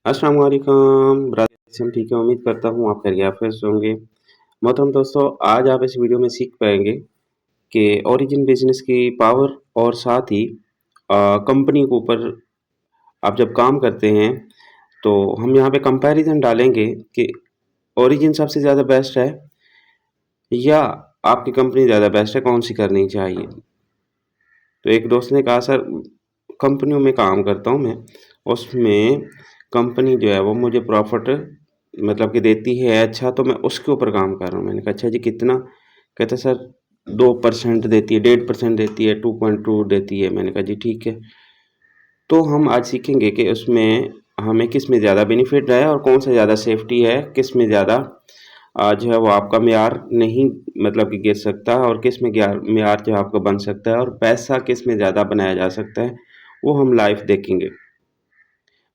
अस्सलाम वालेकुम ब्रदर्स, हम ठीक है। उम्मीद करता हूँ आप खैरियत से होंगे। मोहतरम दोस्तों, आज आप इस वीडियो में सीख पाएंगे कि ओरिजिन बिजनेस की पावर और साथ ही कंपनी के ऊपर आप जब काम करते हैं तो हम यहाँ पे कंपैरिजन डालेंगे कि ओरिजिन सबसे ज़्यादा बेस्ट है या आपकी कंपनी ज़्यादा बेस्ट है, कौन सी करनी चाहिए। तो एक दोस्त ने कहा, सर कंपनियों में काम करता हूँ मैं, उसमें कंपनी जो है वो मुझे प्रॉफिट मतलब कि देती है अच्छा, तो मैं उसके ऊपर काम कर रहा हूँ। मैंने कहा अच्छा जी कितना? कहते सर 2% देती है, 1.5% देती है, 2.2 देती है। मैंने कहा जी ठीक है। तो हम आज सीखेंगे कि उसमें हमें किस में ज़्यादा बेनिफिट है और कौन सा ज़्यादा सेफ्टी है, किस में ज़्यादा जो है वो आपका म्यार नहीं मतलब कि गिर सकता है और किस में म्यार जो है आपका बन सकता है और पैसा किस में ज़्यादा बनाया जा सकता है, वो हम लाइव देखेंगे।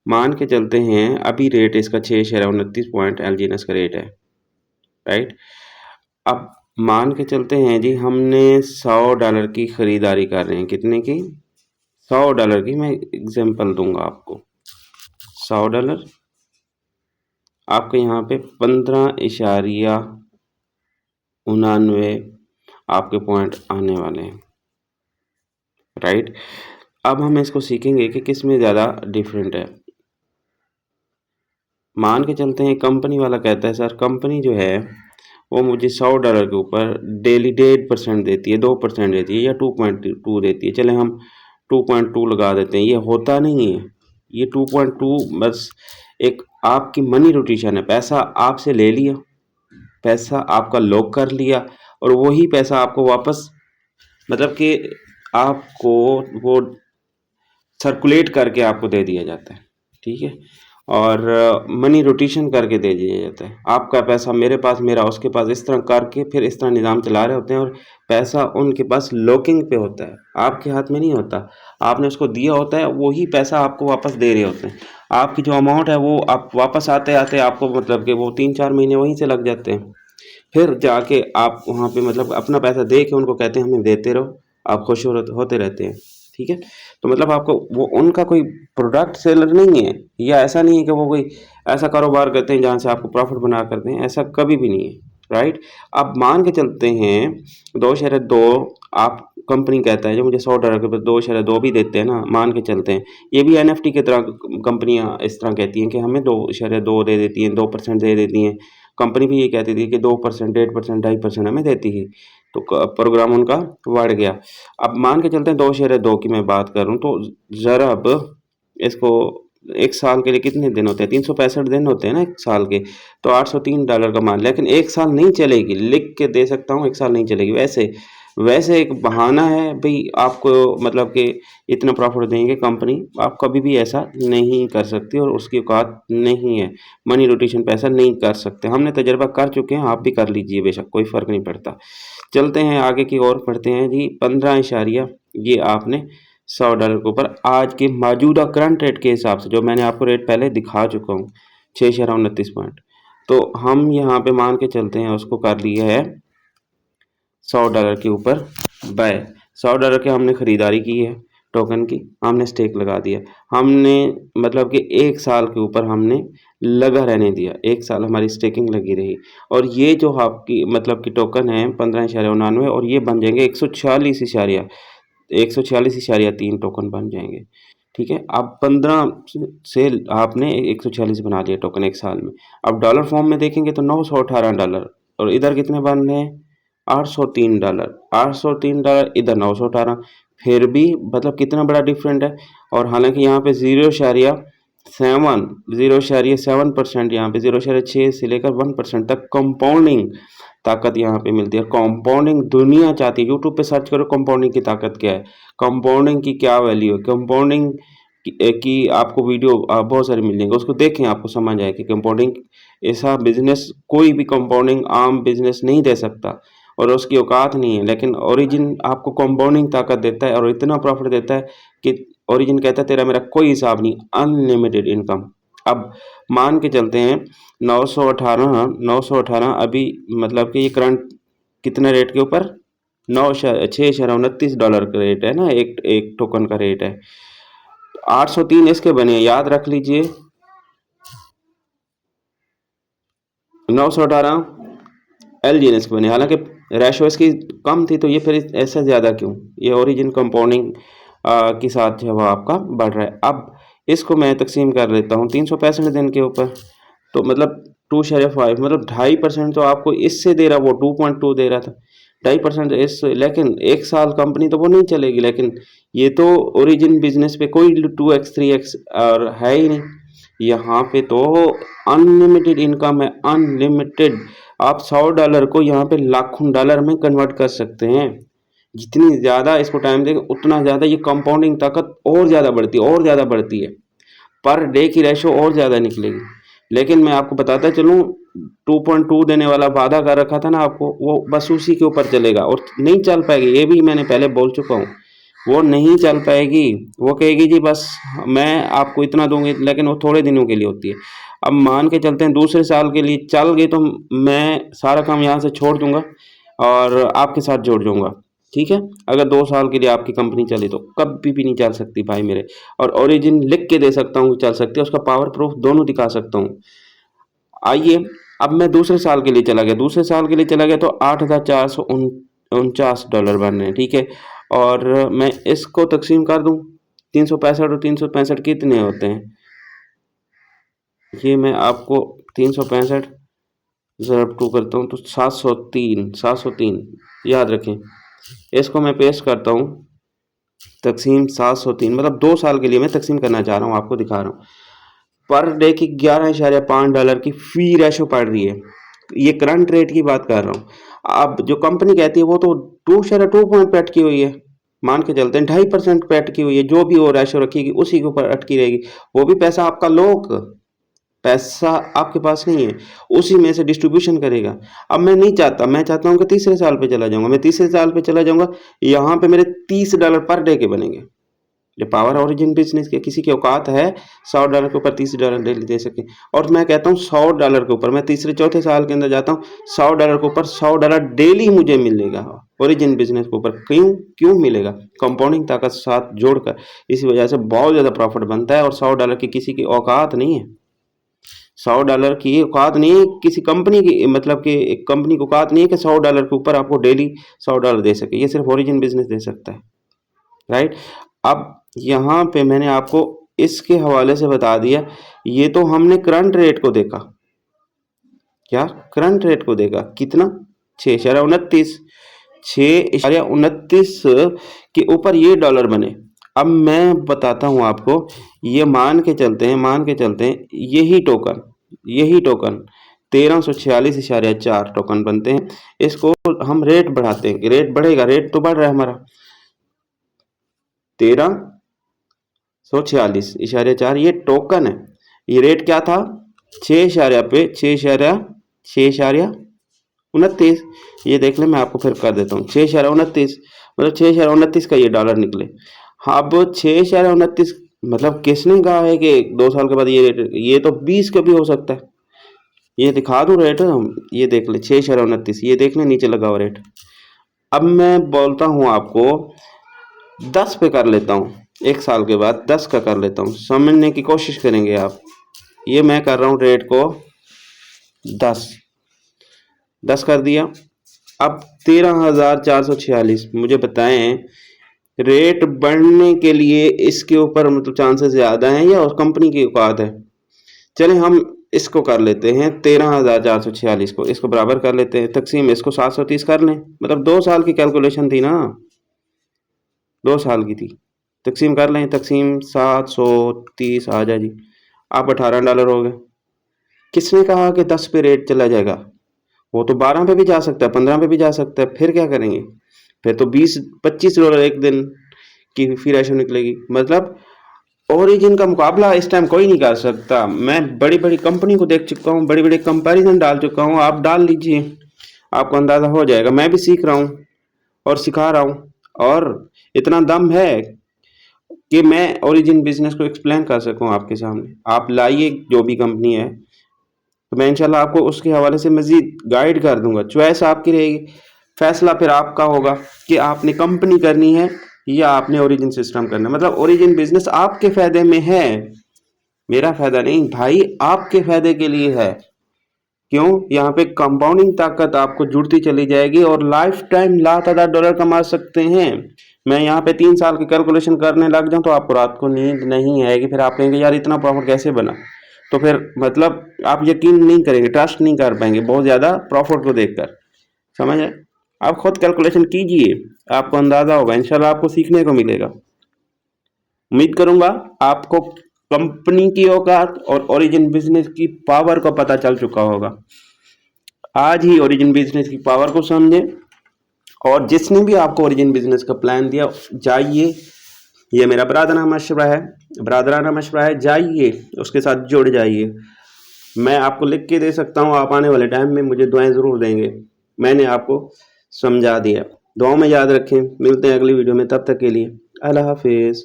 मान के चलते हैं अभी रेट इसका 6.29 पॉइंट एलजीएनएस का रेट है, राइट। अब मान के चलते हैं जी हमने $100 की खरीदारी कर रहे हैं। कितने की? $100 की। मैं एग्जांपल दूंगा आपको। $100 आपके यहाँ पे 15.99 आपके पॉइंट आने वाले हैं, राइट। अब हम इसको सीखेंगे कि किस में ज़्यादा डिफरेंट है। मान के चलते हैं कंपनी वाला कहता है सर कंपनी जो है वो मुझे $100 के ऊपर डेली 1.5% देती है, 2% देती है या 2.2 देती है। चले हम 2.2 लगा देते हैं। ये होता नहीं है। ये 2.2 बस एक आपकी मनी रोटेशन है। पैसा आपसे ले लिया, पैसा आपका लॉक कर लिया और वही पैसा आपको वापस मतलब कि आपको वो सर्कुलेट करके आपको दे दिया जाता है, ठीक है। और मनी रोटेशन करके दे दिया जाता है। आपका पैसा मेरे पास, मेरा उसके पास, इस तरह करके फिर इस तरह निज़ाम चला रहे होते हैं और पैसा उनके पास लॉकिंग पे होता है, आपके हाथ में नहीं होता। आपने उसको दिया होता है, वही पैसा आपको वापस दे रहे होते हैं। आपकी जो अमाउंट है वो आप वापस आते आते आपको मतलब कि वो 3-4 महीने वहीं से लग जाते हैं। फिर जाके आप वहाँ पे मतलब अपना पैसा दे के उनको कहते हैं हमें देते रहो, आप खुश होते रहते हैं, ठीक है। तो मतलब आपको वो उनका कोई प्रोडक्ट सेलर नहीं है या ऐसा नहीं है कि वो कोई ऐसा कारोबार करते हैं जहाँ से आपको प्रॉफिट बना करते हैं, ऐसा कभी भी नहीं है, राइट। अब मान के चलते हैं 2.2 आप कंपनी कहता है जो मुझे $100 के ऊपर 2.2 भी देते हैं ना, मान के चलते हैं। ये भी एनएफटी की तरह कंपनियां इस तरह कहती हैं कि हमें 2.2 दे देती हैं, 2% दे देती हैं। कंपनी भी ये कहती थी कि 2%, 1.5%, 2.5% हमें देती थी। तो प्रोग्राम उनका बढ़ गया। अब मान के चलते हैं 2.2 की मैं बात करूं तो ज़रा अब इसको एक साल के लिए कितने दिन होते हैं? 365 दिन होते हैं ना एक साल के। तो $803 का मान, लेकिन एक साल नहीं चलेगी। लिख के दे सकता हूँ एक साल नहीं चलेगी। वैसे वैसे एक बहाना है भाई आपको मतलब कि इतना प्रॉफिट देंगे कंपनी, आप कभी भी ऐसा नहीं कर सकती और उसकी औकात नहीं है। मनी रोटेशन पैसा नहीं कर सकते। हमने तजर्बा कर चुके हैं, आप भी कर लीजिए बेशक, कोई फ़र्क नहीं पड़ता। चलते हैं आगे की ओर बढ़ते हैं जी। 15 इशारिया ये आपने $100 के ऊपर आज के मौजूदा करंट रेट के हिसाब से, जो मैंने आपको रेट पहले दिखा चुका हूँ, 6.29 पॉइंट। तो हम यहाँ पे मान के चलते हैं उसको कर लिया है $100 के ऊपर बाय। $100 के हमने खरीदारी की है टोकन की, हमने स्टेक लगा दिया। हमने मतलब कि एक साल के ऊपर हमने लगा रहने दिया, एक साल हमारी स्टेकिंग लगी रही और ये जो आपकी मतलब कि टोकन है 15.99 और ये बन जाएंगे 146.3 टोकन बन जाएंगे, ठीक है। अब 15 से आपने 146 बना लिया टोकन एक साल में। अब डॉलर फॉर्म में देखेंगे तो $918 और इधर कितने बन रहे हैं? $803। $803 इधर 918, फिर भी मतलब कितना बड़ा डिफरेंट है। और हालांकि यहाँ पे 0.7% यहाँ पे 0.6 से लेकर 1% तक कंपाउंडिंग ताकत यहाँ पे मिलती है। कंपाउंडिंग दुनिया चाहती है। यूट्यूब पे सर्च करो कंपाउंडिंग की ताकत क्या है, कंपाउंडिंग की क्या वैल्यू है। कंपाउंडिंग की आपको वीडियो बहुत सारी मिल जाएंगी, उसको देखें आपको समझ आए कि कंपाउंडिंग ऐसा बिजनेस कोई भी कंपाउंडिंग आम बिजनेस नहीं दे सकता और उसकी औकात नहीं है। लेकिन ओरिजिन आपको कंपाउंडिंग ताकत देता है और इतना प्रॉफिट देता है कि ओरिजिन कहता है तेरा मेरा कोई हिसाब नहीं, अनलिमिटेड इनकम। अब मान के चलते हैं 918 अभी मतलब कि ये करंट कितने रेट के ऊपर? 6.29 डॉलर का रेट है ना, एक एक टोकन का रेट है। 803 इसके बने, याद रख लीजिए। 918 LGNS के बने, हालांकि रेशो इसकी कम थी तो ये फिर ऐसा ज़्यादा क्यों, ये ओरिजिन कंपाउंडिंग के साथ जो है वो आपका बढ़ रहा है। अब इसको मैं तकसीम कर लेता हूँ 365 दिन के ऊपर, तो मतलब 2/5 मतलब 2.5% तो आपको इससे दे रहा, वो 2.2 दे रहा था, 2.5% इस, लेकिन एक साल कंपनी तो वो नहीं चलेगी। लेकिन ये तो ओरिजिन बिजनेस पे कोई 2x 3x और है ही नहीं, यहाँ पे तो अनलिमिटेड इनकम है, अनलिमिटेड। आप $100 को यहाँ पे लाखों डॉलर में कन्वर्ट कर सकते हैं। जितनी ज़्यादा इसको टाइम देंगे उतना ज़्यादा ये कंपाउंडिंग ताकत और ज़्यादा बढ़ती है, और ज़्यादा बढ़ती है, पर डे की रेशो और ज़्यादा निकलेगी। लेकिन मैं आपको बताता चलूँ, 2.2 देने वाला वादा कर रखा था ना आपको, वो बस उसी के ऊपर चलेगा और नहीं चल पाएगी, ये भी मैंने पहले बोल चुका हूँ, वो नहीं चल पाएगी। वो कहेगी जी बस मैं आपको इतना दूंगी, लेकिन वो थोड़े दिनों के लिए होती है। अब मान के चलते हैं दूसरे साल के लिए चल गई तो मैं सारा काम यहाँ से छोड़ दूंगा और आपके साथ जुड़ जाऊंगा, ठीक है। अगर 2 साल के लिए आपकी कंपनी चली तो कभी भी नहीं चल सकती भाई मेरे। और ओरिजिन लिख के दे सकता हूँ चल सकती है, उसका पावर प्रूफ दोनों दिखा सकता हूँ। आइए अब मैं दूसरे साल के लिए चला गया, दूसरे साल के लिए चला गया तो $8,449 बन रहे हैं, ठीक है। और मैं इसको तकसीम कर दूं 365 और 365 कितने होते हैं, ये मैं आपको 365 ज़रब 2 करता हूँ तो 703 याद रखें। इसको मैं पेश करता हूँ तकसीम 703, मतलब 2 साल के लिए मैं तकसीम करना चाह रहा हूँ, आपको दिखा रहा हूँ। पर डे की $11.5 की फी रेशो पड़ रही है, ये करंट रेट की बात कर रहा हूँ। अब जो कंपनी कहती है वो तो 2.2 पॉइंट पे अटकी हुई है, मान के चलते हैं 2.5% पे अटकी हुई है, जो भी वो रेशो रखेगी उसी के ऊपर अटकी रहेगी। वो भी पैसा आपका लोग, पैसा आपके पास नहीं है, उसी में से डिस्ट्रीब्यूशन करेगा। अब मैं नहीं चाहता, मैं चाहता हूँ कि तीसरे साल पे चला जाऊंगा, मैं तीसरे साल पे चला जाऊंगा, यहाँ पे मेरे $30 पर डे के बनेंगे। जो पावर ओरिजिन बिजनेस के किसी की औकात है $100 के ऊपर $30 डेली दे सके, और मैं कहता हूँ $100 के ऊपर, मैं तीसरे चौथे साल के अंदर जाता हूँ $100 के ऊपर $100 डेली मुझे मिलेगा ओरिजिन बिजनेस के ऊपर। क्यों मिलेगा? कंपाउंडिंग ताकत साथ जोड़कर, इसी वजह से बहुत ज़्यादा प्रॉफिट बनता है। और $100 की किसी की औकात नहीं है, $100 की औकात नहीं है किसी कंपनी की, मतलब कि एक कंपनी की औकात नहीं है कि $100 के ऊपर आपको डेली $100 दे सके, ये सिर्फ ओरिजिन बिजनेस दे सकता है, राइट। अब यहाँ पे मैंने आपको इसके हवाले से बता दिया, ये तो हमने करंट रेट को देखा, क्या करंट रेट को देखा, कितना 6.29 के ऊपर ये डॉलर बने। अब मैं बताता हूँ आपको, ये मान के चलते हैं यही टोकन 1346.4 टोकन बनते हैं। इसको हम रेट बढ़ाते हैं, रेट बढ़ेगा, रेट तो बढ़ रहा है हमारा 1346.4, ये टोकन है। ये रेट क्या था 6.29, ये देख ले, मैं आपको फिर कर देता हूँ 6.29, मतलब 6.29 का ये डॉलर निकले। हाँ, अब 6.29 मतलब किसने कहा है कि 2 साल के बाद ये रेट, ये तो 20 का भी हो सकता है। ये दिखा दूँ रेट, ये देख ले 6.29, ये देख ले नीचे लगा हुआ रेट। अब मैं बोलता हूँ आपको 10 पे कर लेता हूँ, 1 साल के बाद 10 का कर लेता हूँ, समझने की कोशिश करेंगे आप। ये मैं कर रहा हूँ रेट को 10 कर दिया। अब 13,446, मुझे बताएं रेट बढ़ने के लिए इसके ऊपर मतलब चांसेस ज़्यादा हैं या उस कंपनी की औकात है? चलें हम इसको कर लेते हैं 13,446 को, इसको बराबर कर लेते हैं, तकसीम इसको 730 कर लें, मतलब 2 साल की कैलकुलेशन थी ना, 2 साल की थी, तकसीम कर लें, तकसीम 730 आ जाए जी, आप $18 हो गए। किसने कहा कि 10 पे रेट चला जाएगा? वो तो 12 पे भी जा सकता है, 15 पे भी जा सकता है, फिर क्या करेंगे? फिर तो $20-25 एक दिन की फी रेशो निकलेगी। मतलब ओरिजिन का मुकाबला इस टाइम कोई नहीं कर सकता। मैं बड़ी बड़ी कंपनी को देख चुका हूँ, बड़ी बड़ी कंपैरिजन डाल चुका हूँ, आप डाल लीजिए, आपको अंदाज़ा हो जाएगा। मैं भी सीख रहा हूँ और सिखा रहा हूँ, और इतना दम है कि मैं ओरिजिन बिजनेस को एक्सप्लेन कर सकूँ आपके सामने। आप लाइए जो भी कंपनी है, तो मैं इंशाल्लाह आपको उसके हवाले से मज़ीद गाइड कर दूंगा। चॉइस आपकी रहेगी, फैसला फिर आपका होगा कि आपने कंपनी करनी है या आपने ओरिजिन सिस्टम करना है। मतलब ओरिजिन बिजनेस आपके फ़ायदे में है, मेरा फ़ायदा नहीं भाई, आपके फ़ायदे के लिए है क्यों? यहाँ पे कंपाउंडिंग ताकत आपको जुड़ती चली जाएगी और लाइफ टाइम लाख डॉलर कमा सकते हैं। मैं यहाँ पे 3 साल की कैलकुलेशन करने लग जाऊँ तो आपको रात को नींद नहीं आएगी, फिर आप कहेंगे यार इतना प्रॉफिट कैसे बना? तो फिर मतलब आप यकीन नहीं करेंगे, ट्रस्ट नहीं कर पाएंगे बहुत ज़्यादा प्रॉफिट को देखकर। समझ आए? आप खुद कैलकुलेशन कीजिए, आपको अंदाजा होगा, इंशाल्लाह आपको सीखने को मिलेगा। उम्मीद करूंगा आपको कंपनी की औकात और ओरिजिन बिजनेस की पावर का पता चल चुका होगा। आज ही ओरिजिन बिजनेस की पावर को समझें, और जिसने भी आपको ओरिजिन बिजनेस का प्लान दिया, जाइए, ये मेरा ब्रादराना मशवरा है, जाइए उसके साथ जुड़ जाइए। मैं आपको लिख के दे सकता हूँ, आप आने वाले टाइम में मुझे दुआएं ज़रूर देंगे। मैंने आपको समझा दिया। दुआओं में याद रखें, मिलते हैं अगली वीडियो में, तब तक के लिए अल्लाह हाफिज़।